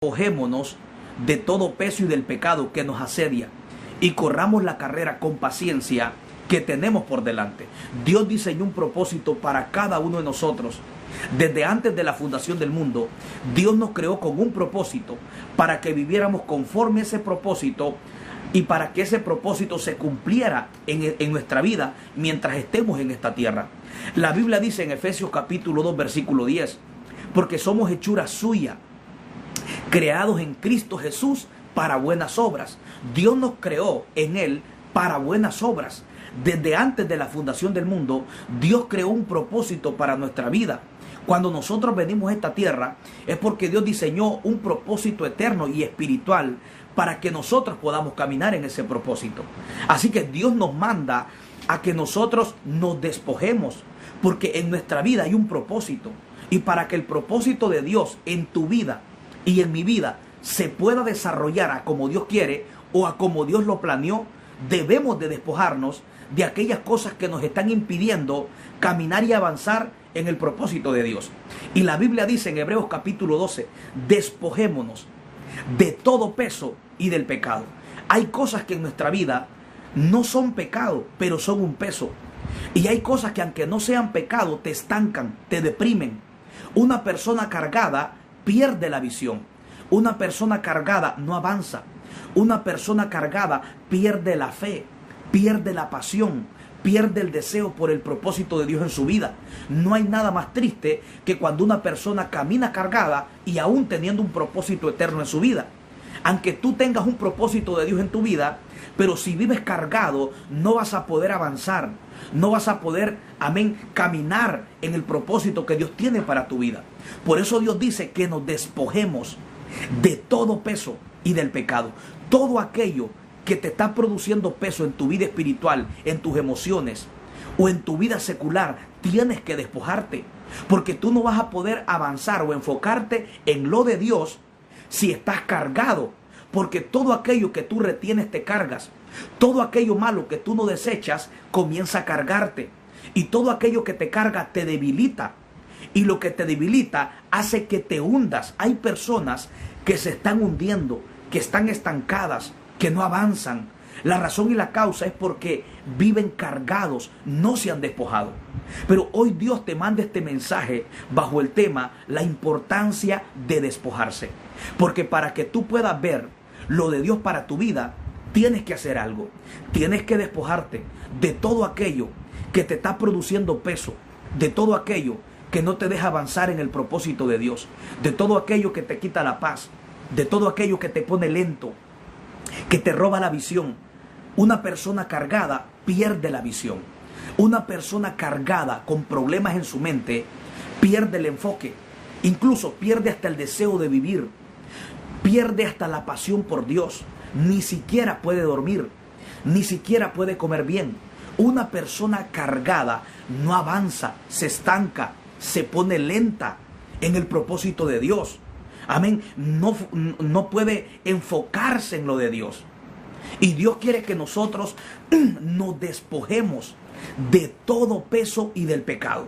Despojémonos de todo peso y del pecado que nos asedia y corramos la carrera con paciencia que tenemos por delante. Dios diseñó un propósito para cada uno de nosotros. Desde antes de la fundación del mundo, Dios nos creó con un propósito para que viviéramos conforme a ese propósito y para que ese propósito se cumpliera en nuestra vida mientras estemos en esta tierra. La Biblia dice en Efesios capítulo 2 versículo 10, porque somos hechura suya, creados en Cristo Jesús para buenas obras. Dios nos creó en Él para buenas obras. Desde antes de la fundación del mundo, Dios creó un propósito para nuestra vida. Cuando nosotros venimos a esta tierra, es porque Dios diseñó un propósito eterno y espiritual para que nosotros podamos caminar en ese propósito. Así que Dios nos manda a que nosotros nos despojemos, porque en nuestra vida hay un propósito. Y para que el propósito de Dios en tu vida y en mi vida se pueda desarrollar a como Dios quiere o a como Dios lo planeó, debemos de despojarnos de aquellas cosas que nos están impidiendo caminar y avanzar en el propósito de Dios. Y la Biblia dice en Hebreos capítulo 12, despojémonos de todo peso y del pecado. Hay cosas que en nuestra vida no son pecado, pero son un peso. Y hay cosas que aunque no sean pecado, te estancan, te deprimen. Una persona cargada pierde la visión. Una persona cargada no avanza. Una persona cargada pierde la fe, pierde la pasión, pierde el deseo por el propósito de Dios en su vida. No hay nada más triste que cuando una persona camina cargada y aún teniendo un propósito eterno en su vida. Aunque tú tengas un propósito de Dios en tu vida, pero si vives cargado, no vas a poder avanzar. No vas a poder, caminar en el propósito que Dios tiene para tu vida. Por eso Dios dice que nos despojemos de todo peso y del pecado. Todo aquello que te está produciendo peso en tu vida espiritual, en tus emociones o en tu vida secular, tienes que despojarte. Porque tú no vas a poder avanzar o enfocarte en lo de Dios si estás cargado. Porque todo aquello que tú retienes te cargas. Todo aquello malo que tú no desechas comienza a cargarte. Y todo aquello que te carga te debilita. Y lo que te debilita hace que te hundas. Hay personas que se están hundiendo, que están estancadas, que no avanzan. La razón y la causa es porque viven cargados, no se han despojado. Pero hoy Dios te manda este mensaje bajo el tema la importancia de despojarse. Porque para que tú puedas ver lo de Dios para tu vida, tienes que hacer algo. Tienes que despojarte de todo aquello que te está produciendo peso, de todo aquello que no te deja avanzar en el propósito de Dios, de todo aquello que te quita la paz, de todo aquello que te pone lento, que te roba la visión. Una persona cargada pierde la visión. Una persona cargada con problemas en su mente pierde el enfoque. Incluso pierde hasta el deseo de vivir. Pierde hasta la pasión por Dios. Ni siquiera puede dormir. Ni siquiera puede comer bien. Una persona cargada no avanza, se estanca, se pone lenta en el propósito de Dios. Amén. No puede enfocarse en lo de Dios. Y Dios quiere que nosotros nos despojemos de todo peso y del pecado.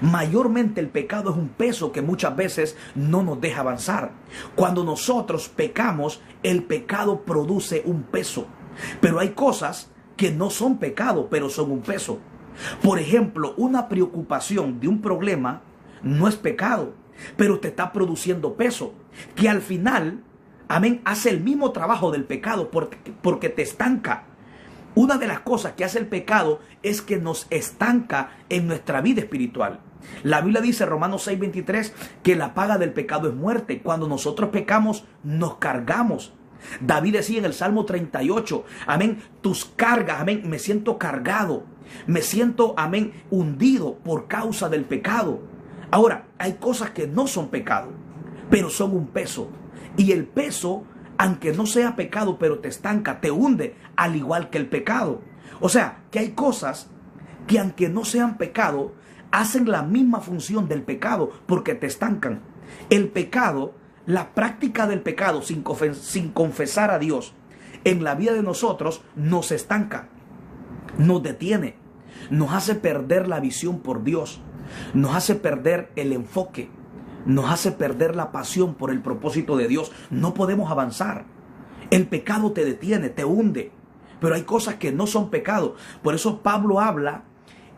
Mayormente el pecado es un peso que muchas veces no nos deja avanzar. Cuando nosotros pecamos, el pecado produce un peso. Pero hay cosas que no son pecado, pero son un peso. Por ejemplo, una preocupación de un problema no es pecado, pero te está produciendo peso, que al final, hace el mismo trabajo del pecado porque te estanca. Una de las cosas que hace el pecado es que nos estanca en nuestra vida espiritual. La Biblia dice, Romanos 6:23, que la paga del pecado es muerte. Cuando nosotros pecamos, nos cargamos. David decía en el Salmo 38, tus cargas, me siento cargado, me siento, hundido por causa del pecado. Ahora, hay cosas que no son pecado, pero son un peso. Y el peso, aunque no sea pecado, pero te estanca, te hunde, al igual que el pecado. O sea, que hay cosas que aunque no sean pecado, hacen la misma función del pecado porque te estancan. El pecado, la práctica del pecado sin confesar a Dios en la vida de nosotros nos estanca, nos detiene, nos hace perder la visión por Dios, nos hace perder el enfoque, nos hace perder la pasión por el propósito de Dios. No podemos avanzar. El pecado te detiene, te hunde. Pero hay cosas que no son pecado. Por eso Pablo habla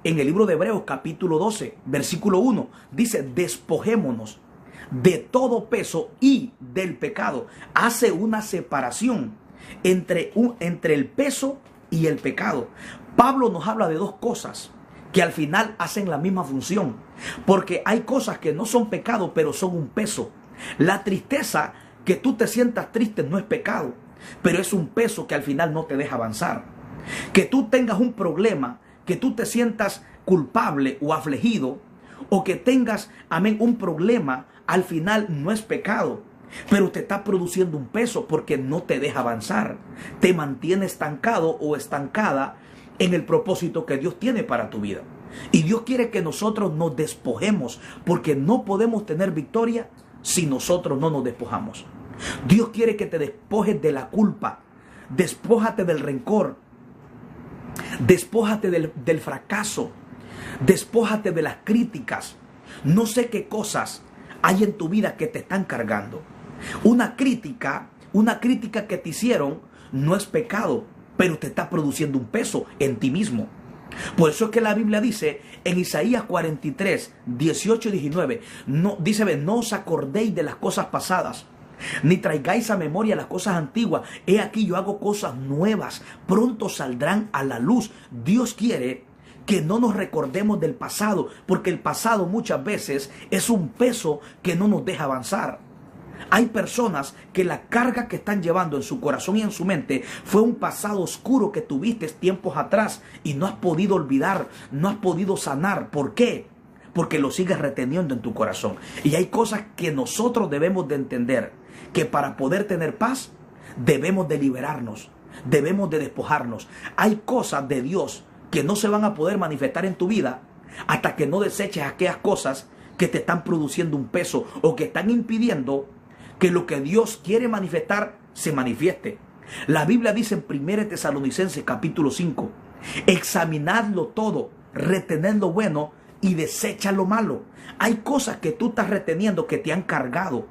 en el libro de Hebreos capítulo 12, versículo 1. Dice, despojémonos de todo peso y del pecado. Hace una separación entre el peso y el pecado. Pablo nos habla de dos cosas que al final hacen la misma función. Porque hay cosas que no son pecado, pero son un peso. La tristeza, que tú te sientas triste, no es pecado, pero es un peso que al final no te deja avanzar. Que tú tengas un problema, que tú te sientas culpable o afligido, o que tengas, amén, un problema, al final no es pecado, pero te está produciendo un peso porque no te deja avanzar. Te mantiene estancado o estancada en el propósito que Dios tiene para tu vida. Y Dios quiere que nosotros nos despojemos, porque no podemos tener victoria si nosotros no nos despojamos. Dios quiere que te despojes de la culpa, despójate del rencor, despójate del fracaso, despójate de las críticas. No sé qué cosas hay en tu vida que te están cargando. Una crítica que te hicieron no es pecado, pero te está produciendo un peso en ti mismo. Por eso es que la Biblia dice en Isaías 43, 18 y 19, no os acordéis de las cosas pasadas, ni traigáis a memoria las cosas antiguas. He aquí yo hago cosas nuevas, pronto saldrán a la luz. Dios quiere que no nos recordemos del pasado, porque el pasado muchas veces es un peso que no nos deja avanzar. Hay personas que la carga que están llevando en su corazón y en su mente fue un pasado oscuro que tuviste tiempos atrás y no has podido olvidar, no has podido sanar. ¿Por qué? Porque lo sigues reteniendo en tu corazón. Y hay cosas que nosotros debemos de entender, que para poder tener paz debemos de liberarnos, debemos de despojarnos. Hay cosas de Dios que no se van a poder manifestar en tu vida hasta que no deseches aquellas cosas que te están produciendo un peso o que están impidiendo que lo que Dios quiere manifestar se manifieste. La Biblia dice en 1 Tesalonicenses capítulo 5, examinadlo todo, retened lo bueno y desecha lo malo. Hay cosas que tú estás reteniendo que te han cargado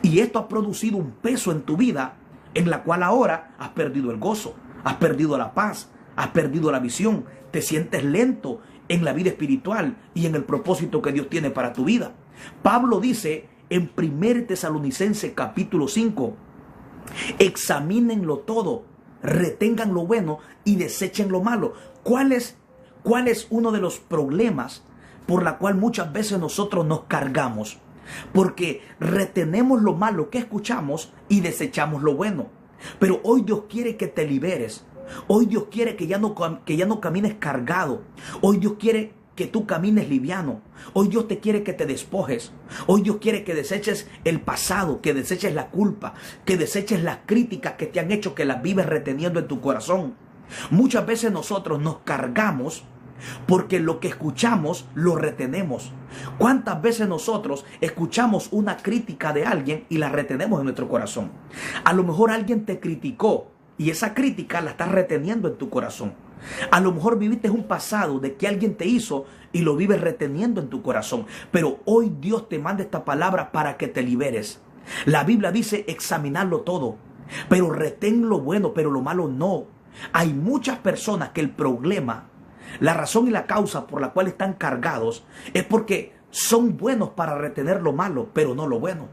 y esto ha producido un peso en tu vida en la cual ahora has perdido el gozo, has perdido la paz, has perdido la visión, te sientes lento en la vida espiritual y en el propósito que Dios tiene para tu vida. Pablo dice en 1 Tesalonicenses capítulo 5, examínenlo todo, retengan lo bueno y desechen lo malo. ¿Cuál es uno de los problemas por la cual muchas veces nosotros nos cargamos? Porque retenemos lo malo que escuchamos y desechamos lo bueno. Pero hoy Dios quiere que te liberes. Hoy Dios quiere que ya no camines cargado. Hoy Dios quiere que tú camines liviano. Hoy Dios te quiere que te despojes. Hoy Dios quiere que deseches el pasado, que deseches la culpa, que deseches las críticas que te han hecho, que las vives reteniendo en tu corazón. Muchas veces nosotros nos cargamos porque lo que escuchamos lo retenemos. ¿Cuántas veces nosotros escuchamos una crítica de alguien y la retenemos en nuestro corazón? A lo mejor alguien te criticó y esa crítica la estás reteniendo en tu corazón. A lo mejor viviste un pasado de que alguien te hizo y lo vives reteniendo en tu corazón. Pero hoy Dios te manda esta palabra para que te liberes. La Biblia dice examinarlo todo, pero retén lo bueno, pero lo malo no. Hay muchas personas que el problema, la razón y la causa por la cual están cargados es porque son buenos para retener lo malo, pero no lo bueno.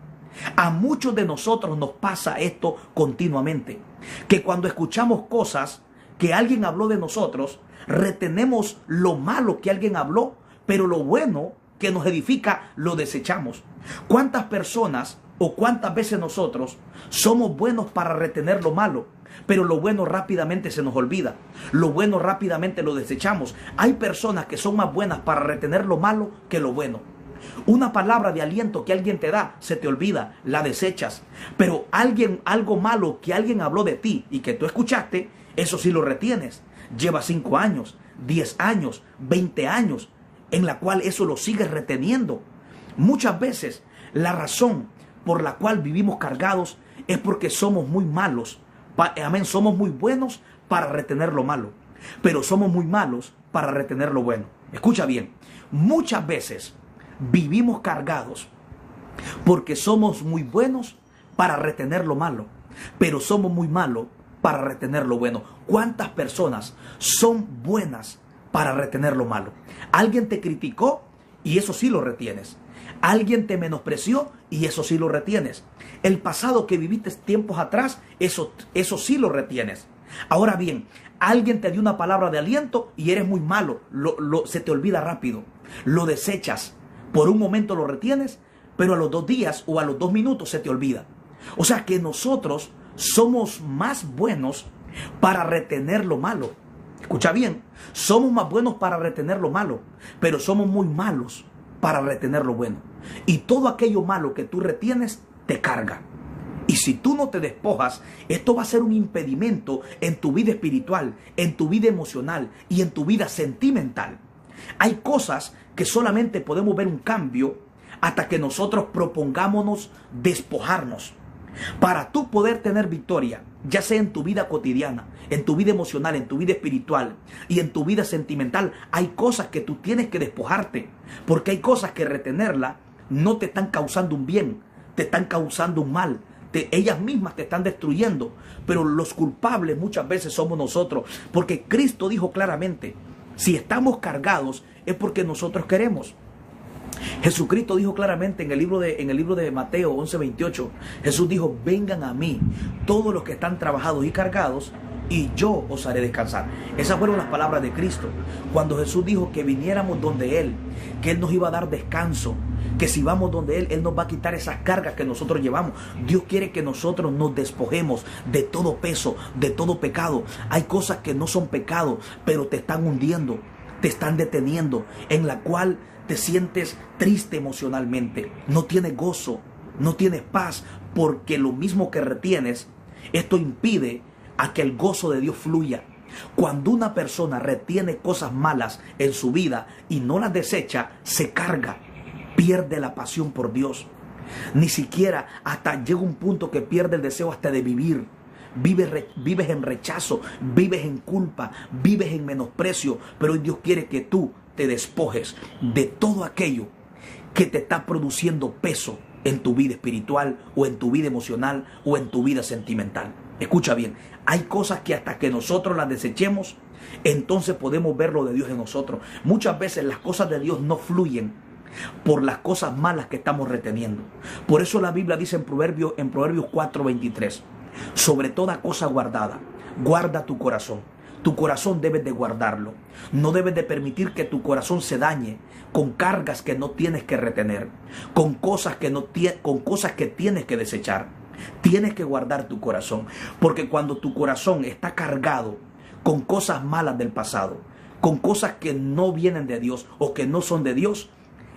A muchos de nosotros nos pasa esto continuamente, que cuando escuchamos cosas que alguien habló de nosotros, retenemos lo malo que alguien habló, pero lo bueno que nos edifica lo desechamos. ¿Cuántas personas o cuántas veces nosotros somos buenos para retener lo malo, pero lo bueno rápidamente se nos olvida? Lo bueno rápidamente lo desechamos. Hay personas que son más buenas para retener lo malo que lo bueno. Una palabra de aliento que alguien te da, se te olvida, la desechas. Pero algo malo que alguien habló de ti y que tú escuchaste, eso sí lo retienes. Lleva 5 años, 10 años, 20 años, en la cual eso lo sigues reteniendo. Muchas veces la razón por la cual vivimos cargados es porque somos muy malos. Amén, somos muy buenos para retener lo malo, pero somos muy malos para retener lo bueno. Escucha bien, muchas veces vivimos cargados Porque somos muy buenos para retener lo malo, pero somos muy malos para retener lo bueno. ¿Cuántas personas son buenas para retener lo malo? Alguien te criticó y eso sí lo retienes. Alguien te menospreció y eso sí lo retienes. El pasado que viviste tiempos atrás, eso sí lo retienes. Ahora bien, alguien te dio una palabra de aliento y eres muy malo. Se te olvida rápido. Lo desechas. Por un momento lo retienes, pero a los 2 días o a los 2 minutos se te olvida. O sea que nosotros somos más buenos para retener lo malo. Escucha bien, somos más buenos para retener lo malo, pero somos muy malos para retener lo bueno. Y todo aquello malo que tú retienes te carga. Y si tú no te despojas, esto va a ser un impedimento en tu vida espiritual, en tu vida emocional y en tu vida sentimental. Hay cosas que solamente podemos ver un cambio hasta que nosotros propongámonos despojarnos. Para tú poder tener victoria, ya sea en tu vida cotidiana, en tu vida emocional, en tu vida espiritual y en tu vida sentimental, hay cosas que tú tienes que despojarte, porque hay cosas que retenerla no te están causando un bien, te están causando un mal. Ellas mismas te están destruyendo, pero los culpables muchas veces somos nosotros, porque Cristo dijo claramente, si estamos cargados es porque nosotros queremos. Jesucristo dijo claramente en el libro de Mateo 11:28, Jesús dijo, vengan a mí todos los que están trabajados y cargados y yo os haré descansar. Esas fueron las palabras de Cristo cuando Jesús dijo que viniéramos donde Él, que Él nos iba a dar descanso, que si vamos donde Él, Él nos va a quitar esas cargas que nosotros llevamos. Dios quiere que nosotros nos despojemos de todo peso, de todo pecado. Hay cosas que no son pecado, pero te están hundiendo, te están deteniendo, en la cual te sientes triste emocionalmente, no tienes gozo, no tienes paz, porque lo mismo que retienes, esto impide a que el gozo de Dios fluya. Cuando una persona retiene cosas malas en su vida y no las desecha, se carga, pierde la pasión por Dios. Ni siquiera hasta llega un punto que pierde el deseo hasta de vivir. Vives en rechazo, vives en culpa, vives en menosprecio, pero hoy Dios quiere que tú te despojes de todo aquello que te está produciendo peso en tu vida espiritual o en tu vida emocional o en tu vida sentimental. Escucha bien, hay cosas que hasta que nosotros las desechemos, entonces podemos ver lo de Dios en nosotros. Muchas veces las cosas de Dios no fluyen por las cosas malas que estamos reteniendo. Por eso la Biblia dice en Proverbios 4:23, sobre toda cosa guardada, guarda tu corazón. Tu corazón debes de guardarlo. No debes de permitir que tu corazón se dañe con cargas que no tienes que retener, con cosas que tienes que desechar. Tienes que guardar tu corazón, porque cuando tu corazón está cargado con cosas malas del pasado, con cosas que no vienen de Dios o que no son de Dios,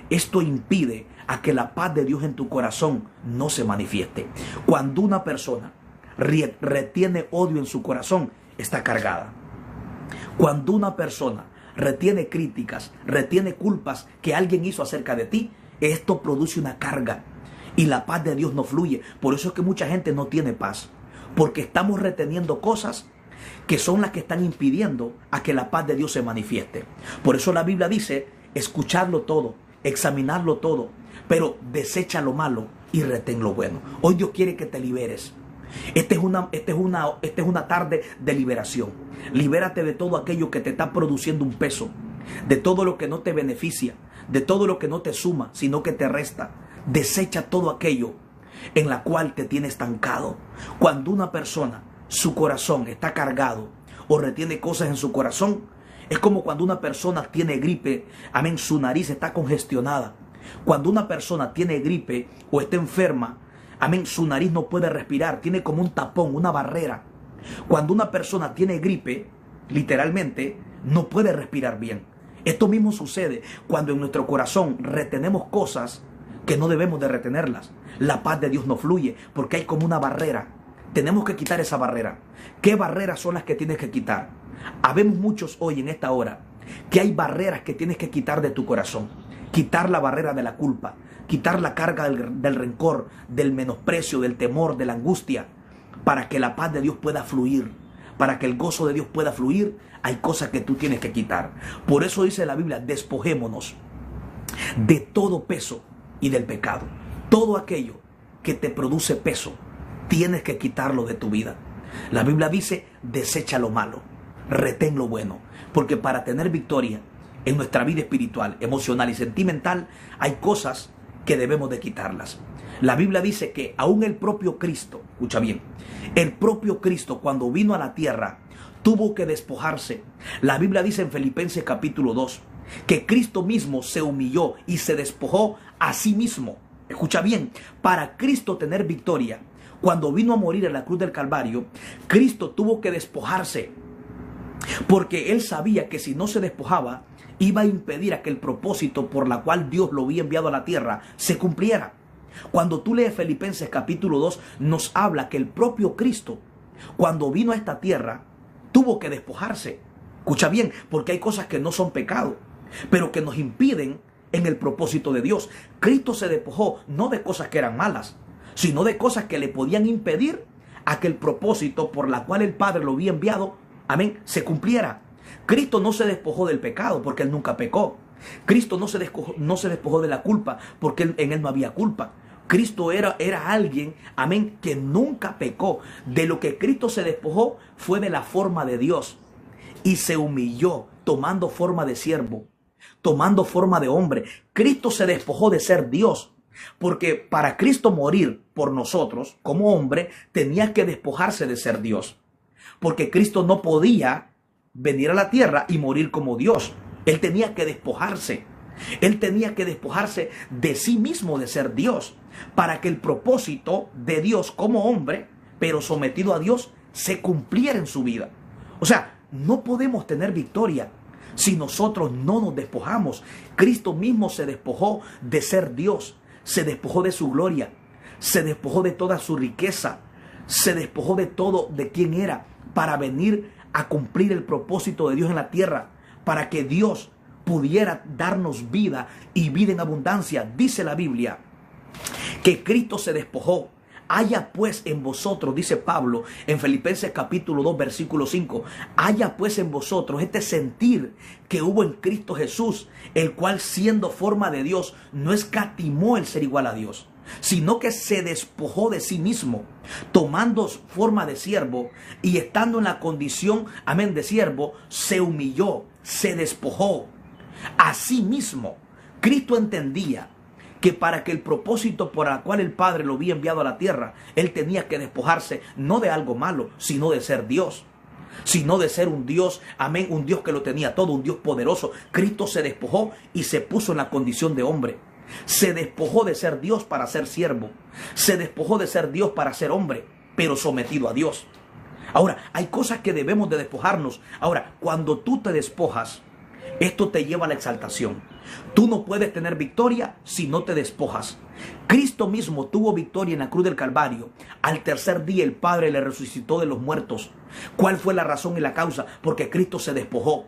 esto impide a que la paz de Dios en tu corazón no se manifieste. Cuando una persona retiene odio en su corazón, está cargada. Cuando una persona retiene críticas, retiene culpas que alguien hizo acerca de ti, esto produce una carga y la paz de Dios no fluye. Por eso es que mucha gente no tiene paz, porque estamos reteniendo cosas que son las que están impidiendo a que la paz de Dios se manifieste. Por eso la Biblia dice, escucharlo todo, examinarlo todo, pero desecha lo malo y retén lo bueno. Hoy Dios quiere que te liberes. Esta es una tarde de liberación. Libérate de todo aquello que te está produciendo un peso, de todo lo que no te beneficia, de todo lo que no te suma, sino que te resta. Desecha todo aquello en la cual te tiene estancado. Cuando una persona, su corazón está cargado o retiene cosas en su corazón, es como cuando una persona tiene gripe, amén, su nariz está congestionada. Cuando una persona tiene gripe o está enferma, amén, su nariz no puede respirar, tiene como un tapón, una barrera. Cuando una persona tiene gripe, literalmente, no puede respirar bien. Esto mismo sucede cuando en nuestro corazón retenemos cosas que no debemos de retenerlas. La paz de Dios no fluye porque hay como una barrera. Tenemos que quitar esa barrera. ¿Qué barreras son las que tienes que quitar? Habemos muchos hoy en esta hora que hay barreras que tienes que quitar de tu corazón. Quitar la barrera de la culpa, quitar la carga del rencor, del menosprecio, del temor, de la angustia, para que la paz de Dios pueda fluir, para que el gozo de Dios pueda fluir. Hay cosas que tú tienes que quitar. Por eso dice la Biblia, despojémonos de todo peso y del pecado. Todo aquello que te produce peso, tienes que quitarlo de tu vida. La Biblia dice, desecha lo malo, retén lo bueno, porque para tener victoria en nuestra vida espiritual, emocional y sentimental, hay cosas que debemos de quitarlas. La Biblia dice que aún el propio Cristo, escucha bien, el propio Cristo cuando vino a la tierra tuvo que despojarse. La Biblia dice en Filipenses capítulo 2 que Cristo mismo se humilló y se despojó a sí mismo. Escucha bien, para Cristo tener victoria, cuando vino a morir en la cruz del Calvario, Cristo tuvo que despojarse, porque Él sabía que si no se despojaba, iba a impedir a que el propósito por la cual Dios lo había enviado a la tierra se cumpliera. Cuando tú lees Filipenses capítulo 2, nos habla que el propio Cristo, cuando vino a esta tierra, tuvo que despojarse. Escucha bien, porque hay cosas que no son pecado, pero que nos impiden en el propósito de Dios. Cristo se despojó no de cosas que eran malas, sino de cosas que le podían impedir a que el propósito por la cual el Padre lo había enviado, amén, se cumpliera. Cristo no se despojó del pecado porque Él nunca pecó. Cristo no se despojó de la culpa porque en Él no había culpa. Cristo era alguien, amén, que nunca pecó. De lo que Cristo se despojó fue de la forma de Dios y se humilló tomando forma de siervo, tomando forma de hombre. Cristo se despojó de ser Dios, porque para Cristo morir por nosotros como hombre tenía que despojarse de ser Dios, porque Cristo no podía venir a la tierra y morir como Dios. Él tenía que despojarse. Él tenía que despojarse de sí mismo de ser Dios, para que el propósito de Dios como hombre, pero sometido a Dios, se cumpliera en su vida. O sea, no podemos tener victoria si nosotros no nos despojamos. Cristo mismo se despojó de ser Dios, se despojó de su gloria, se despojó de toda su riqueza, se despojó de todo de quien era, para venir a cumplir el propósito de Dios en la tierra, para que Dios pudiera darnos vida y vida en abundancia. Dice la Biblia que Cristo se despojó. Haya pues en vosotros, dice Pablo en Filipenses capítulo 2 versículo 5, haya pues en vosotros este sentir que hubo en Cristo Jesús, el cual siendo forma de Dios no escatimó el ser igual a Dios, sino que se despojó de sí mismo, tomando forma de siervo y estando en la condición, amén, de siervo, se humilló, se despojó a sí mismo. Cristo entendía que para que el propósito por el cual el Padre lo había enviado a la tierra, Él tenía que despojarse no de algo malo, sino de ser Dios, sino de ser un Dios, amén, un Dios que lo tenía todo, un Dios poderoso. Cristo se despojó y se puso en la condición de hombre. Se despojó de ser Dios para ser siervo. Se despojó de ser Dios para ser hombre, pero sometido a Dios. Ahora, hay cosas que debemos de despojarnos. Ahora, cuando tú te despojas, esto te lleva a la exaltación. Tú no puedes tener victoria si no te despojas. Cristo mismo tuvo victoria en la cruz del Calvario. Al tercer día el Padre le resucitó de los muertos. ¿Cuál fue la razón y la causa? Porque Cristo se despojó.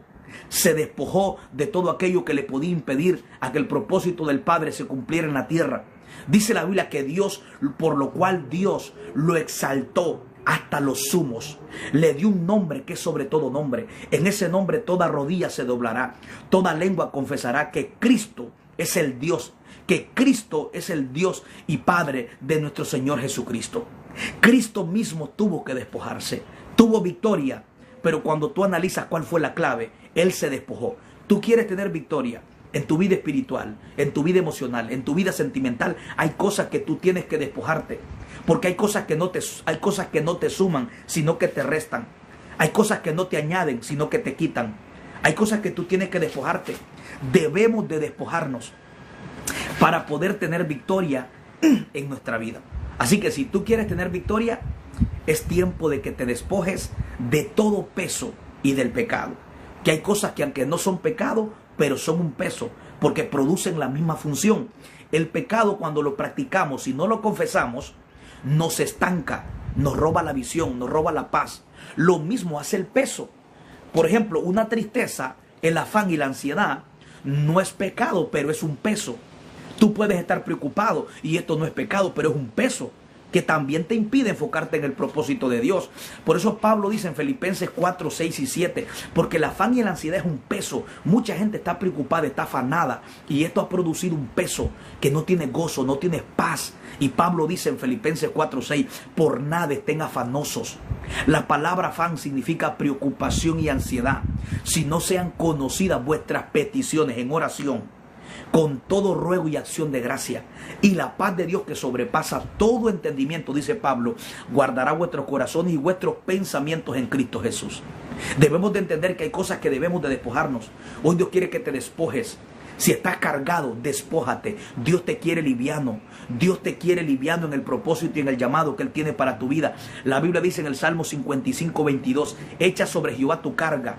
Se despojó de todo aquello que le podía impedir a que el propósito del Padre se cumpliera en la tierra. Dice la Biblia que Dios, por lo cual Dios lo exaltó hasta los sumos, le dio un nombre que es sobre todo nombre. En ese nombre toda rodilla se doblará, toda lengua confesará que Cristo es el Dios, que Cristo es el Dios y Padre de nuestro Señor Jesucristo. Cristo mismo tuvo que despojarse, tuvo victoria, pero cuando tú analizas cuál fue la clave, Él se despojó. Tú quieres tener victoria en tu vida espiritual, en tu vida emocional, en tu vida sentimental. Hay cosas que tú tienes que despojarte, porque hay cosas que no te suman, sino que te restan. Hay cosas que no te añaden, sino que te quitan. Hay cosas que tú tienes que despojarte. Debemos de despojarnos para poder tener victoria en nuestra vida. Así que si tú quieres tener victoria, es tiempo de que te despojes de todo peso y del pecado. Que hay cosas que aunque no son pecado, pero son un peso, porque producen la misma función. El pecado, cuando lo practicamos y no lo confesamos, nos estanca, nos roba la visión, nos roba la paz. Lo mismo hace el peso. Por ejemplo, una tristeza, el afán y la ansiedad no es pecado, pero es un peso. Tú puedes estar preocupado y esto no es pecado, pero es un peso. que también te impide enfocarte en el propósito de Dios. Por eso Pablo dice en Filipenses 4, 6 y 7, porque el afán y la ansiedad es un peso. Mucha gente está preocupada, está afanada, y esto ha producido un peso que no tiene gozo, no tiene paz. Y Pablo dice en Filipenses 4, 6, por nada estén afanosos. La palabra afán significa preocupación y ansiedad. Si no sean conocidas vuestras peticiones en oración, con todo ruego y acción de gracia, y la paz de Dios que sobrepasa todo entendimiento, dice Pablo, guardará vuestros corazones y vuestros pensamientos en Cristo Jesús. Debemos de entender que hay cosas que debemos de despojarnos. Hoy Dios quiere que te despojes. Si estás cargado, despójate. Dios te quiere liviano. Dios te quiere liviano en el propósito y en el llamado que Él tiene para tu vida. La Biblia dice en el Salmo 55, 22, echa sobre Jehová tu carga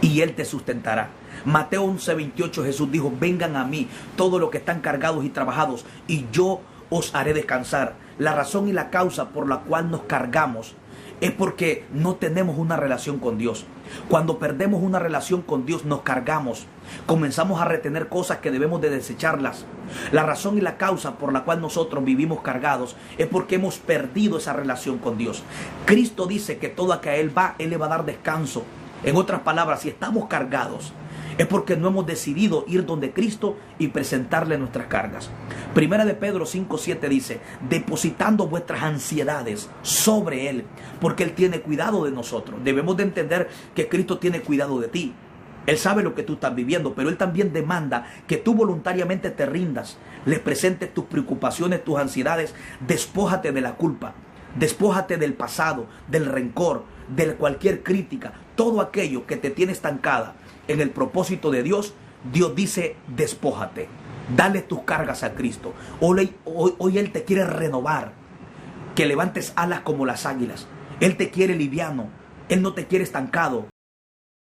y Él te sustentará. Mateo 11, 28, Jesús dijo, vengan a mí todos los que están cargados y trabajados, y yo os haré descansar. La razón y la causa por la cual nos cargamos es porque no tenemos una relación con Dios. Cuando perdemos una relación con Dios, nos cargamos. Comenzamos a retener cosas que debemos de desecharlas. La razón y la causa por la cual nosotros vivimos cargados es porque hemos perdido esa relación con Dios. Cristo dice que todo a que Él va, Él le va a dar descanso. En otras palabras, si estamos cargados, es porque no hemos decidido ir donde Cristo y presentarle nuestras cargas. Primera de Pedro 5:7 dice, depositando vuestras ansiedades sobre Él, porque Él tiene cuidado de nosotros. Debemos de entender que Cristo tiene cuidado de ti. Él sabe lo que tú estás viviendo, pero Él también demanda que tú voluntariamente te rindas, le presentes tus preocupaciones, tus ansiedades. Despójate de la culpa, despójate del pasado, del rencor, de cualquier crítica, todo aquello que te tiene estancada en el propósito de Dios. Dios dice, despójate, dale tus cargas a Cristo. Hoy Él te quiere renovar, que levantes alas como las águilas. Él te quiere liviano, Él no te quiere estancado.